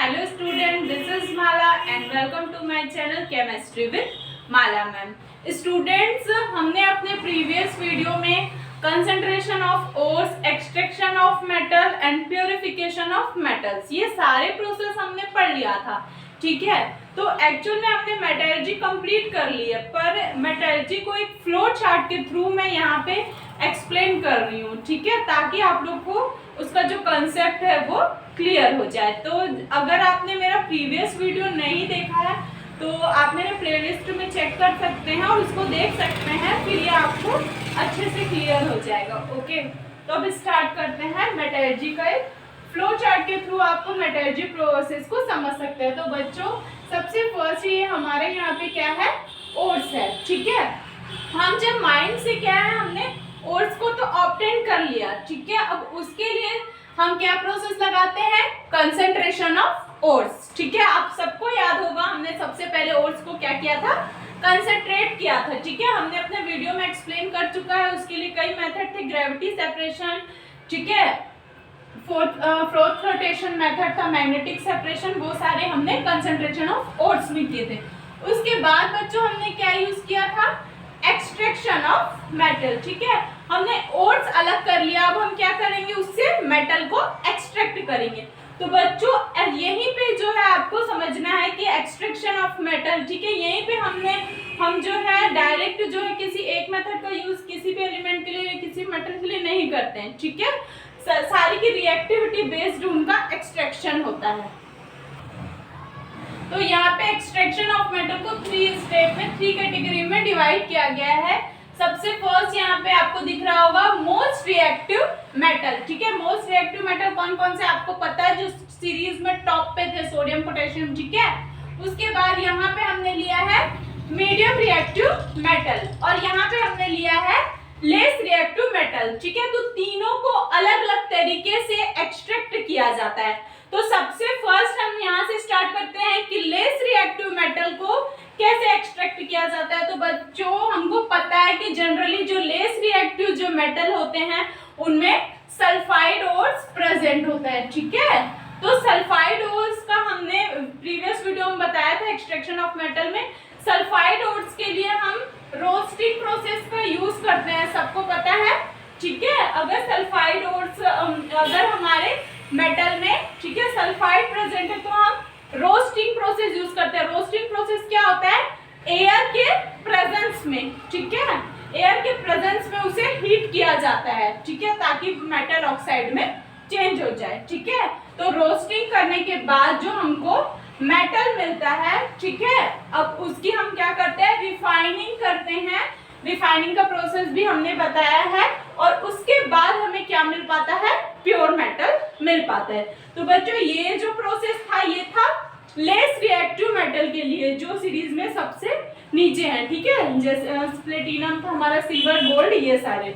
Hello student, this is Mala and welcome to my channel Chemistry with Mala ma'am. Students, हमने अपने previous video में concentration of ores, extraction of metal and purification of metals ये सारे process हमने पढ़ लिया था, ठीक है। तो एक्चुअल में हमने मेटलर्जी कंप्लीट कर ली है, पर मेटलर्जी को एक फ्लो चार्ट के थ्रू मैं यहाँ पे एक्सप्लेन कर रही हूँ, ठीक है, ताकि आप लोग को उसका जो कंसेप्ट है वो क्लियर हो जाए। तो अगर आपने मेरा प्रीवियस वीडियो नहीं देखा है तो आप मेरे प्लेलिस्ट में चेक कर सकते हैं और उसको देख सकते हैं, फिर ये आपको अच्छे से क्लियर हो जाएगा। ओके, तो अब स्टार्ट करते हैं। मेटलर्जी का एक फ्लो चार्ट के थ्रू आपको मेटलर्जी प्रोसेस को समझ सकते हैं। तो बच्चों, सबसे फर्स्ट ये हमारे यहाँ पे क्या है, ओर्स है, ठीक है। हम जब माइंड से क्या है, हमने ओर्स को तो ऑब्टेन कर लिया, ठीक है। अब उसके लिए हम क्या प्रोसेस लगाते हैं, कंसंट्रेशन ऑफ ओर्स, ठीक है। आप सबको याद होगा हमने सबसे पहले ओर्स को क्या किया था, कंसंट्रेट किया था, ठीक है। हमने अपने वीडियो में एक्सप्लेन कर चुका है, उसके लिए कई मेथड थे, ग्रेविटी सेपरेशन, ठीक है, फोर्थ रोटेशन मेथड था, मैग्नेटिक सेपरेशन, वो सारे हमने कंसंट्रेशन ऑफ ओर्स में किए थे। उसके बाद बच्चों हमने क्या यूज किया था, एक्सट्रैक्शन ऑफ मेटल, ठीक है। हमने ओर्स अलग कर लिया, अब हम क्या करेंगे, उससे मेटल को एक्सट्रैक्ट करेंगे। तो बच्चों यहीं पे जो है आपको समझना है कि एक्सट्रैक्शन ऑफ मेटल, ठीक है, यहीं पे हम जो है डायरेक्ट जो है किसी एक मेथड का यूज किसी भी एलिमेंट के लिए, किसी मेटल के लिए नहीं करते हैं, ठीक है। सारी की रिएक्टिविटी बेस्ड उनका एक्सट्रैक्शन होता है। तो यहाँ पे एक्सट्रैक्शन ऑफ मेटल को 3 स्टेप में 3 कैटेगरी में डिवाइड किया गया है। सबसे फर्स्ट यहाँ पे आपको दिख रहा होगा मोस्ट रिएक्टिव मेटल, ठीक है। मोस्ट रिएक्टिव मेटल कौन कौन से आपको पता है, जो सीरीज में टॉप पे थे, सोडियम पोटेशियम, ठीक है। उसके बाद यहाँ पे हमने लिया है मीडियम रिएक्टिव मेटल और यहाँ पे हमने लिया है लेस रिएक्टिव मेटल, ठीक है। तो तीनों को अलग अलग तरीके से एक्सट्रैक्ट किया जाता है। तो सबसे फर्स्ट हम यहाँ से स्टार्ट करते हैं कि लेस रिएक्टिव मेटल को कैसे एक्सट्रैक्ट किया जाता है। तो बच्चों, हमको पता है कि जनरली जो लेस रिएक्टिव जो मेटल होते हैं उनमें सल्फाइड ओर्स प्रेजेंट होता है, ठीक है। तो सल्फाइड ओर्स का हमने प्रीवियस वीडियो में बताया था एक्सट्रैक्शन ऑफ मेटल में। सल्फाइड ओर्स के लिए हम रोस्टिंग प्रोसेस का यूज करते हैं, सबको पता है, ठीक है। अगर सल्फाइड ओर्स अगर हमारे मेटल में, ठीक है, सल्फाइड प्रेजेंट है तो हम रोस्टिंग प्रोसेस यूज करते हैं। रोस्टिंग प्रोसेस क्या होता है, एयर के प्रेजेंस में, ठीक है, एयर के प्रेजेंस में उसे हीट किया जाता है, ठीक है, ताकि मेटल ऑक्साइड में चेंज हो जाए, ठीक है। तो रोस्टिंग करने के बाद जो हमको मेटल मिलता है, ठीक है, अब उसकी हम क्या करते हैं, रिफाइनिंग करते हैं। रिफाइनिंग का प्रोसेस भी हमने बताया है और उसके बाद हमें क्या मिल पाता है, प्योर मेटल मिल पाता है। तो बच्चों, ये जो प्रोसेस था ये था लेस रिएक्टिव मेटल के लिए, जो सीरीज में सबसे नीचे है, ठीक है। जैसे प्लेटिनम था हमारा, सिल्वर, गोल्ड, ये सारे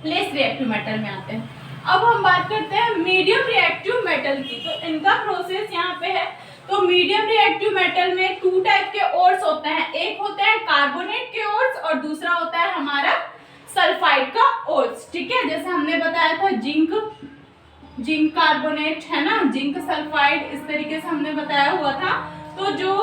लेस रिएक्टिव मेटल में आते हैं। अब हम बात करते हैं मीडियम रिएक्टिव मेटल की। तो इनका प्रोसेस यहाँ पे है। तो मीडियम रिएक्टिव मेटल में 2 टाइप के ओर्स होते हैं, एक होता है कार्बोनेट के ओर्स और दूसरा होता है हमारा सल्फाइड का ओर्स, ठीक है। जैसे हमने बताया था जिंक कार्बोनेट है ना, जिंक सल्फाइड, इस तरीके से हमने बताया हुआ था। तो जो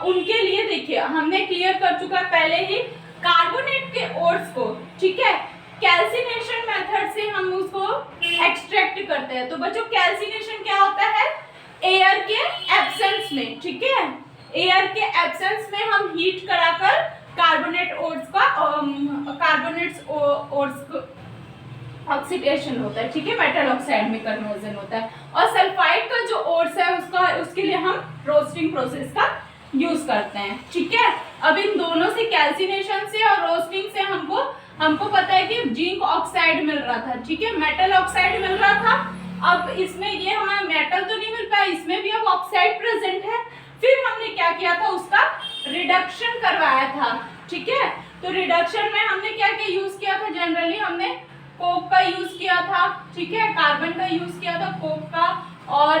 उनके लिए देखिए हमने क्लियर कर चुका पहले ही कार्बोनेट के ओर्स को, ठीक है, कैल्सिनेशन मेथड से हम उसको एक्सट्रैक्ट करते हैं। तो बच्चों, कैल्सिनेशन क्या होता है, एयर के एब्सेंस में, ठीक है, एयर के एब्सेंस में हम हीट कराकर कार्बोनेट ओर्स का कार्बोनेट्स ओर्स ऑक्सीडेशन होता है, ठीक है, मेटल ऑक्साइड में कन्वर्जन होता है। और सल्फाइड का जो ओर्स है उसके लिए हम रोस्टिंग प्रोसेस का यूज करते हैं, ठीक है। अब इन दोनों से, कैल्सिनेशन से और रोस्टिंग से हमको पता है कि जिंक ऑक्साइड मिल रहा था, ठीक है, मेटल ऑक्साइड मिल रहा था। अब इसमें ये हमारा मेटल तो नहीं मिल पाया, इसमें भी अब ऑक्साइड प्रेजेंट है। फिर हमने क्या किया था, उसका रिडक्शन करवाया था, ठीक है। तो रिडक्शन में हमने क्या क्या यूज किया था, जनरली हमने कोक का यूज किया था, ठीक है, कार्बन का यूज किया था, कोक का, और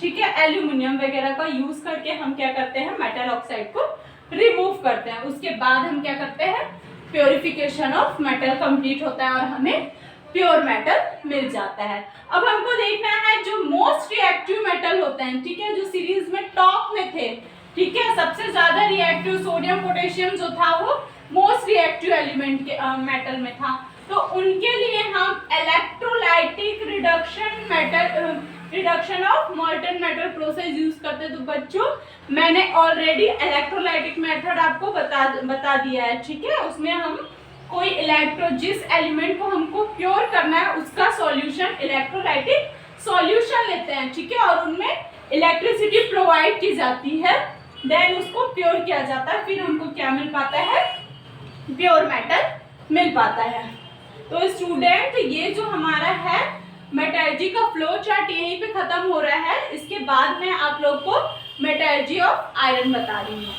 ठीक है, एल्यूमिनियम वगैरह का यूज करके हम क्या करते हैं, मेटल ऑक्साइड को रिमूव करते हैं। उसके बाद हम क्या करते हैं, प्योरिफिकेशन ऑफ मेटल कंप्लीट होता है और हमें प्योर मेटल मिल जाता है। अब हमको देखना है जो मोस्ट रिएक्टिव मेटल होता होते हैं, ठीक है, जो सीरीज में टॉप में थे, ठीक है, सबसे ज्यादा रिएक्टिव सोडियम पोटेशियम जो था वो मोस्ट रिएक्टिव एलिमेंट के मेटल में था। तो उनके लिए हम electrolytic reduction of मॉल्टन metal process use करते हैं। तो बच्चों मैंने ऑलरेडी इलेक्ट्रोलाइटिक मेथड आपको बता दिया है, ठीक है। उसमें हम कोई जिस एलिमेंट को हमको प्योर करना है उसका सॉल्यूशन इलेक्ट्रोलाइटिक सॉल्यूशन लेते हैं, ठीक है, और उनमें इलेक्ट्रिसिटी प्रोवाइड की जाती है, देन उसको प्योर किया जाता है, फिर हमको क्या मिल पाता है, प्योर मेटल मिल पाता है। तो स्टूडेंट ये जो हमारा है मेटलर्जी का फ्लो चार्ट यहीं पे खत्म हो रहा है। इसके बाद मैं आप लोग को मेटलर्जी ऑफ आयरन बता रही हूँ।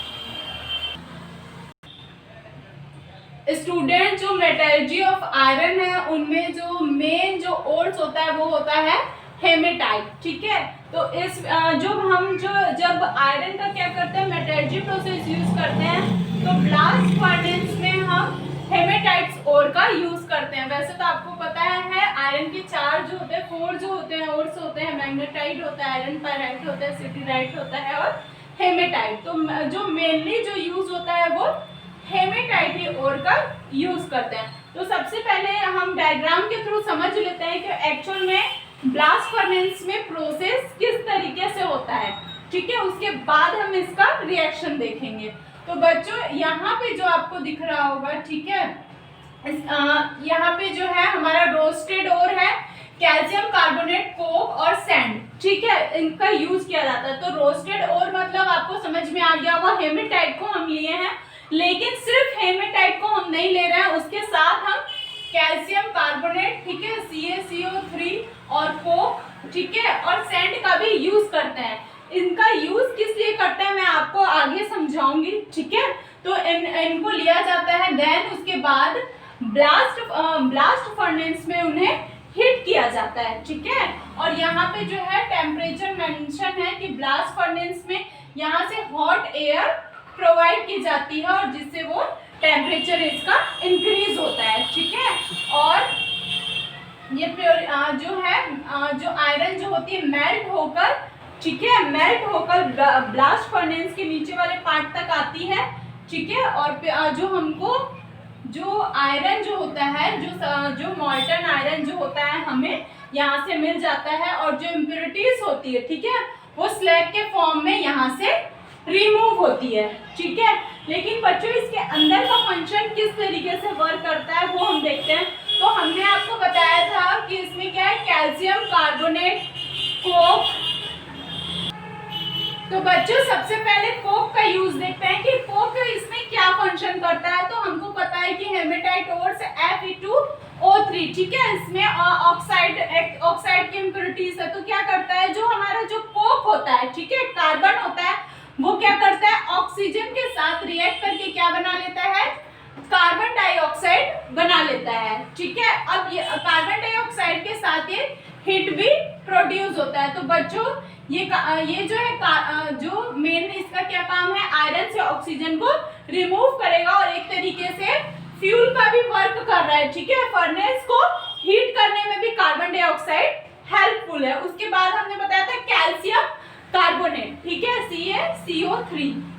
स्टूडेंट जो मेटलर्जी ऑफ आयरन है उनमें जो मेन जो ओर्स होता है वो होता है हेमेटाइट, ठीक है। तो इस जब आयरन का क्या करते हैं मेटलर्जी प्रोसेस यूज करते हैं तो ब्लास्ट फर्नेस में हम हेमेटाइट्स ओर का यूज करते हैं। वैसे तो आपको पता है आयरन के 4 जो होते हैं 4 जो होते हैं ओर्स होते हैं, मैग्नेटाइट होता है, आयरन पायराइट होता है, सिटीराइट होता है और हेमेटाइट। तो जो मेनली जो यूज होता है वो हेमेटाइट ही ओर का यूज करते हैं। तो सबसे पहले हम डायग्राम के थ्रू समझ लेते हैं कि एक्चुअल में ब्लास्ट फर्नेस में प्रोसेस किस तरीके से होता है, ठीक है। उसके बाद हम इसका रिएक्शन देखेंगे। तो बच्चों यहाँ पे जो आपको दिख रहा होगा, ठीक है, यहाँ पे जो है हमारा रोस्टेड ओर है, कैल्शियम कार्बोनेट, कोक और सैंड, ठीक है, इनका यूज किया जाता है। तो रोस्टेड ओर मतलब आपको समझ में आ गया होगा, हेमेटाइट को हम लिए हैं, लेकिन सिर्फ हेमेटाइट को हम नहीं ले रहे हैं, उसके साथ हम कैल्शियम कार्बोनेट, ठीक है, CaCO3 और कोक, ठीक है, और सैंड का भी यूज करते हैं। इनका यूज किस लिए करते हैं मैं आपको आगे समझाऊंगी, ठीक है। तो इनको लिया जाता है, देन उसके बाद ब्लास्ट फर्नेस में उन्हें हीट किया जाता है, ठीक है। और यहाँ पे जो है टेम्परेचर मेंशन है कि ब्लास्ट फर्नेस में यहाँ से हॉट एयर प्रोवाइड की जाती है और जिससे वो टेम्परेचर इसका इंक्रीज होता है, ठीक है। और ये प्योर जो आयरन जो होती है मेल्ट होकर, ठीक है, मेल्ट होकर ब्लास्ट फर्नेस के नीचे वाले पार्ट तक आती है, ठीक है। और जो हमको जो आयरन जो होता है जो मॉल्टन आयरन जो होता है हमें यहाँ से मिल जाता है और जो इम्प्योरिटीज होती है, ठीक है, वो स्लैग के फॉर्म में यहाँ से रिमूव होती है, ठीक है। लेकिन बच्चों इसके अंदर का फंक्शन किस तरीके से वर्क करता है वो हम देखते हैं। तो हमने आपको बताया था कि इसमें क्या है, कैल्शियम कार्बोनेट, कोक। तो बच्चों सबसे पहले कोक का यूज देखते हैं कि कोक इसमें क्या फंक्शन करता है। तो हमको पता है कि हेमेटाइट ओर से Fe2O3, ठीक है, इसमें ऑक्साइड की इम्प्योरिटीज है। तो क्या करता है, जो हमारा जो कोक होता है, ठीक है, कार्बन होता है, वो क्या करता है ऑक्सीजन के साथ रिएक्ट करके क्या बना लेता है, कार्बन डाइऑक्साइड बना लेता है, ठीक है। अब ये कार्बन डाइऑक्साइड के साथ ये हीट भी प्रोड्यूस होता है। तो बच्चों ये जो है जो मेन इसका क्या काम है, आयरन से ऑक्सीजन को रिमूव करेगा और एक तरीके से फ्यूल का भी वर्क कर रहा है, ठीक है। फर्नेस को हीट करने में भी कार्बन डाइऑक्साइड हेल्पफुल है। उसके बाद हमने बताया था कैल्शियम कार्बोनेट, ठीक है, CaCO3,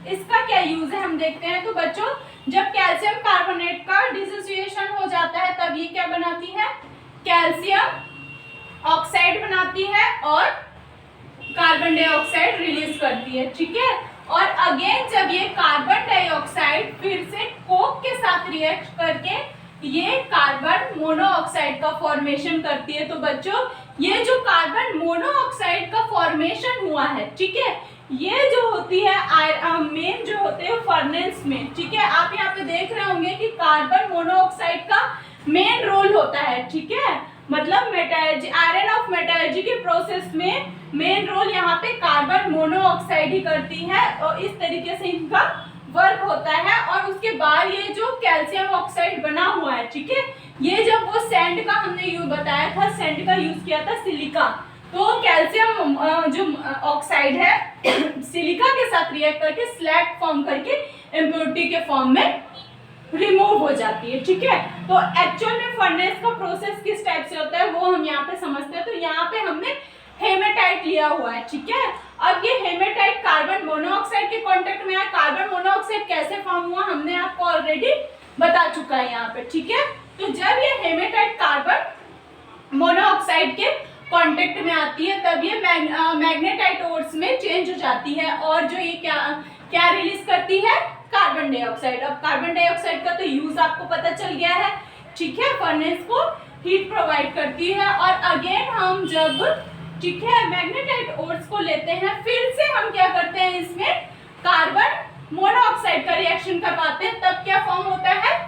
इसका क्या यूज है हम देखते हैं। तो बच्चों जब कैल्शियम कार्बोनेट का डिसोसिएशन हो जाता है तब ये क्या बनाती है, कैल्शियम ऑक्साइड बनाती है और कार्बन डाइऑक्साइड रिलीज करती है, ठीक है। और अगेन जब ये कार्बन डाइऑक्साइड फिर से कोक के साथ रिएक्ट करके ये कार्बन मोनोऑक्साइड का फॉर्मेशन करती है। तो बच्चों ये जो कार्बन मोनोऑक्साइड का फॉर्मेशन हुआ है, ठीक है, ये जो होती है मेन जो होते हैं फर्नेस में, ठीक है, आप यहाँ पे देख रहे होंगे कि कार्बन मोनोऑक्साइड का मेन रोल होता है, ठीक है। मतलब मेटलर्जी, आयरन ऑफ मेटलर्जी के प्रोसेस में मेन रोल यहाँ पे कार्बन मोनोऑक्साइड ही करती है और इस तरीके से इनका वर्क होता है। और उसके बाद ये जो कैल्शियम ऑक्साइड बना हुआ है, ठीक है, ये जब वो सैंड का हमने बताया था, सैंड का यूज किया था सिलिका, तो कैल्शियम जो ऑक्साइड है सिलिका के साथ रिएक्ट करके स्लैग फॉर्म करके इम्प्योरिटी के फॉर्म में रिमूव हो जाती है, ठीक है। तो एक्चुअल में फर्नेस का प्रोसेस किस टाइप से होता है वो हम यहाँ पे समझते हैं। तो यहाँ पे हमने हेमेटाइट लिया हुआ है, ठीक है। अब ये हेमेटाइट कार्बन मोनोऑक्साइड के कांटेक्ट में है। कार्बन मोनोऑक्साइड कैसे फॉर्म हुआ हमने आपको ऑलरेडी बता चुका है यहाँ पे, ठीक है। तो जब ये हेमेटाइट कार्बन मोनोऑक्साइड के कांटेक्ट में आती है तब ये मैग्नेटाइट ओर्स में चेंज हो जाती है और जो ये क्या रिलीज करती है, कार्बन डाइऑक्साइड। अब कार्बन डाइऑक्साइड का तो यूज आपको पता चल गया है, ठीक है। फर्नेस को हीट प्रोवाइड करती है और अगेन हम जब, ठीक है, मैग्नेटाइट ओर्स को लेते हैं, फिर से हम क्या करते हैं, इसमें कार्बन मोनोऑक्साइड का रिएक्शन करवाते हैं, तब क्या फॉर्म होता है,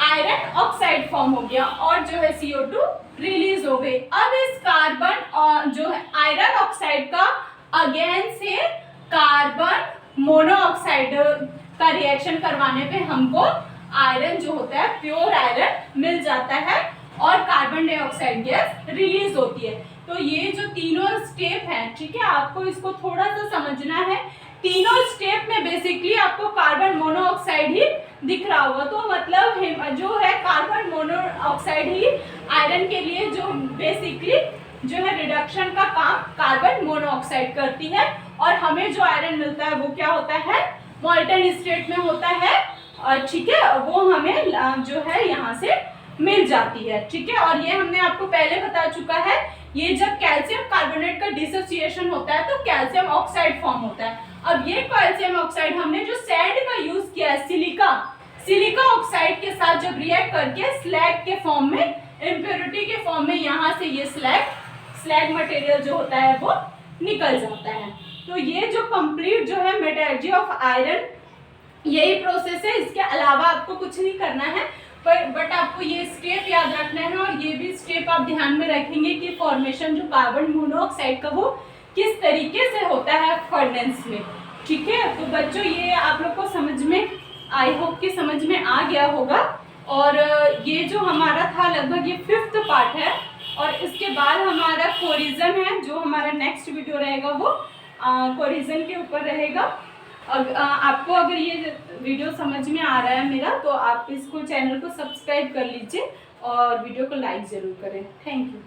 आयरन ऑक्साइड फॉर्म हो गया और जो है CO2 रिलीज हो गई। अब इस कार्बन और जो है आयरन ऑक्साइड का अगेन से कार्बन मोनोऑक्साइड का रिएक्शन करवाने पे हमको आयरन जो होता है, प्योर आयरन मिल जाता है और कार्बन डाइऑक्साइड गैस रिलीज होती है। तो ये जो तीनों स्टेप हैं, ठीक है, आपको इसको थोड़ा सा समझना है। तीनों स्टेप में बेसिकली आपको कार्बन मोनोऑक्साइड ही दिख रहा होगा, तो मतलब जो है कार्बन मोनोऑक्साइड ही आयरन के लिए जो बेसिकली जो है रिडक्शन का काम कार्बन मोनोऑक्साइड करती है और हमें जो आयरन मिलता है वो क्या होता है, मॉल्टन स्टेट में होता है, और ठीक है, वो हमें जो है यहाँ से मिल जाती है, ठीक है। और ये हमने आपको पहले बता चुका है, ये जब कैल्शियम कार्बोनेट का डिसोसिएशन होता है तो कैल्शियम ऑक्साइड फॉर्म होता है। अब ये कैल्शियम ऑक्साइड हमने जो सैंड का यूज किया है, सिलिका ऑक्साइड के साथ जब रिएक्ट करके स्लैग के फॉर्म में, इम्प्योरिटी के फॉर्म में यहाँ से ये स्लैग मटेरियल जो होता है वो निकल जाता है। तो ये जो कंप्लीट जो है मेटलर्जी ऑफ आयरन, यही प्रोसेस है, इसके अलावा आपको कुछ नहीं करना है, बट आपको ये स्टेप याद रखना है और ये भी स्टेप आप ध्यान में रखेंगे कि फॉर्मेशन जो कार्बन मोनोऑक्साइड का वो किस तरीके से होता है फर्नेस में, ठीक है। तो बच्चों ये आप लोग को समझ में, आई होप कि समझ में आ गया होगा। और ये जो हमारा था लगभग ये 5th पार्ट है और इसके बाद हमारा कोरिजन है, जो हमारा नेक्स्ट वीडियो रहेगा वो कोरिजन के ऊपर रहेगा। आपको अगर ये वीडियो समझ में आ रहा है मेरा, तो आप इसको चैनल को सब्सक्राइब कर लीजिए और वीडियो को लाइक ज़रूर करें। Thank you.